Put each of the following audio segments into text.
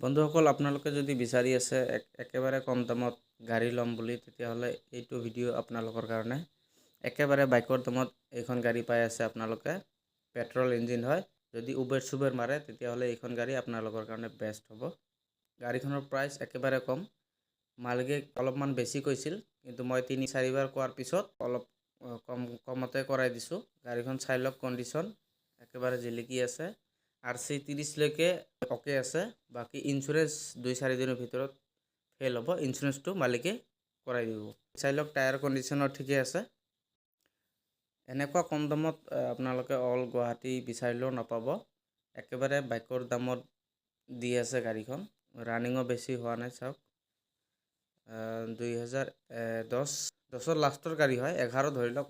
বন্ধুসকল আপোনালোকে যদি বিচাৰি আছে একেবাৰে কম দামত গাড়ী ল'ম বুলি তেতিয়াহ'লে এইটো ভিডিঅ' আপোনালোকৰ কাৰণে একেবাৰে বাইকৰ দামত এইখন গাড়ী পাই আছে আপোনালোকে পেট্ৰল ইঞ্জিন হয় যদি উবেৰ মাৰে তেতিয়াহ'লে এইখন গাড়ী আপোনালোকৰ কাৰণে বেষ্ট হ'ব গাড়ীখনৰ প্ৰাইচ একেবাৰে কম মালিকে অলপমান বেছি কৈছিল কিন্তু মই 3-4 বাৰ কোৱাৰ পিছত অলপ কমতে কৰাই দিছোঁ গাড়ীখন চাই লওক কণ্ডিশ্যন একেবাৰে জিলিকি আছে RC 30 লৈকে ওকে আছে বাকি ইন্স্যুৰেন্স 2-4 দিনৰ ভিতৰত ফেল হ'ব ইন্স্যুৰেন্সটো মালিকে কৰাই দিব চাই লওক টায়াৰ কণ্ডিশ্যনৰ ঠিকে আছে এনেকুৱা কম দামত আপোনালোকে অল গুৱাহাটী বিচাৰিলেও নাপাব একেবাৰে বাইকৰ দামত দি আছে গাড়ীখন ৰানিঙো বেছি হোৱা নাই চাওক 2010 লাষ্টৰ গাড়ী হয় 11 ধৰি লওক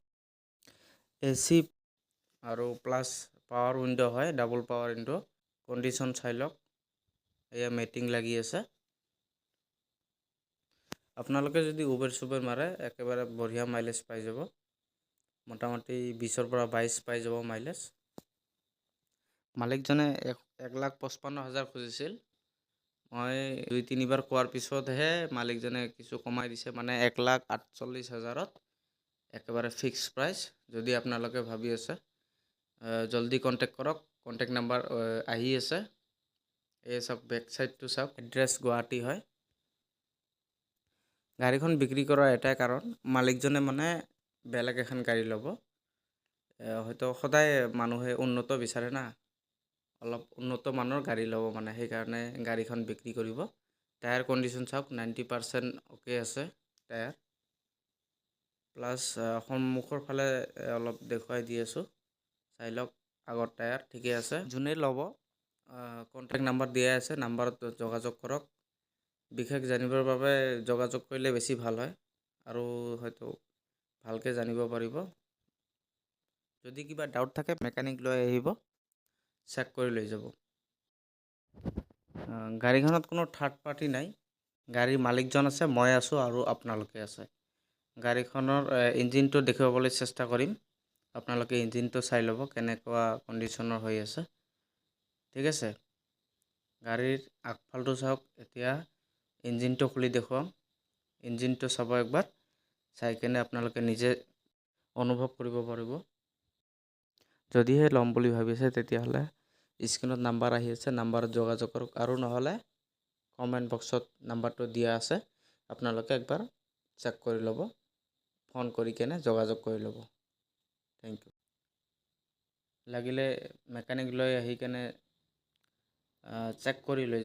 AC আৰু প্লাস পাৱাৰ উইন্ডো হয় ডাবল পাৱাৰ উইন্ডো কণ্ডিশ্যন চাই লওক এয়া মেটিং লাগি আছে আপোনালোকে যদি উবেৰ মাৰে একেবাৰে বঢ়িয়া মাইলেজ পাই যাব মোটামুটি 20 পৰা 22 পাই যাব মাইলেজ মালিকজনে 1,55,000 খুজিছিল মই 2-3 বাৰ কোৱাৰ পিছতহে মালিকজনে কিছু কমাই দিছে মানে 1,48,000ত একেবাৰে ফিক্স প্ৰাইচ যদি আপোনালোকে ভাবি আছে জলদি কন্টেক্ট কৰক কন্টেক্ট নাম্বাৰ আহি আছে এই সব বেক সাইডটো সব এড্ৰেছ গুৱাহাটী হয় গাড়ীখন বিক্ৰী কৰাৰ এটাই কাৰণ মালিকজনে মানে বেলেগ এখন গাড়ী ল'ব হয়তো সদায় মানুহে উন্নত বিচাৰে না অলপ উন্নত মানৰ গাড়ী ল'ব মানে সেই কাৰণে গাড়ীখন বিক্ৰী কৰিব টায়াৰ কণ্ডিশ্যন চাওক 90% ওকে আছে টায়াৰ প্লাস সন্মুখৰ ফালে অলপ দেখুৱাই দি আছো চাই লওক আগৰ টায়াৰ ঠিকে আছে যোনে ল'ব কন্টেক্ট নাম্বাৰ দিয়া আছে নাম্বাৰত যোগাযোগ কৰক বিশেষ জানিবৰ বাবে যোগাযোগ কৰিলে বেছি ভাল হয় আৰু হয়তো ভালকে জানিব পাৰিব যদি কিবা ডাউট থাকে মেকানিক লৈ আহিব চেক কৰি লৈ যাব গাড়ীখনত কোনো থাৰ্ড পাৰ্টি নাই গাড়ীৰ মালিকজন আছে মই আছো আৰু আপোনালোকে আছে গাড়ীখনৰ ইঞ্জিনটো দেখুৱাবলৈ চেষ্টা কৰিম আপোনালোকে ইঞ্জিনটো চাই ল'ব কেনেকুৱা কণ্ডিশ্যনৰ হৈ আছে ঠিক আছে গাড়ীৰ আগফালটো চাওক এতিয়া ইঞ্জিনটো খুলি দেখুৱাম ইঞ্জিনটো চাব একবাৰ চাই কেনে আপোনালোকে নিজে অনুভৱ কৰিব পাৰিব যদিহে ল'ম বুলি ভাবিছে তেতিয়াহ'লে স্ক্ৰিনত নাম্বাৰ আহি আছে নাম্বাৰত যোগাযোগ কৰক আৰু নহ'লে কমেন্ট বক্সত নাম্বাৰটো দিয়া আছে আপোনালোকে একবাৰ চেক কৰি ল'ব ফোন কৰি কেনে যোগাযোগ কৰি ল'ব থ্যাংক ইউ লাগিলে মেকানিক লৈ আহি কেনে চেক কৰি লৈ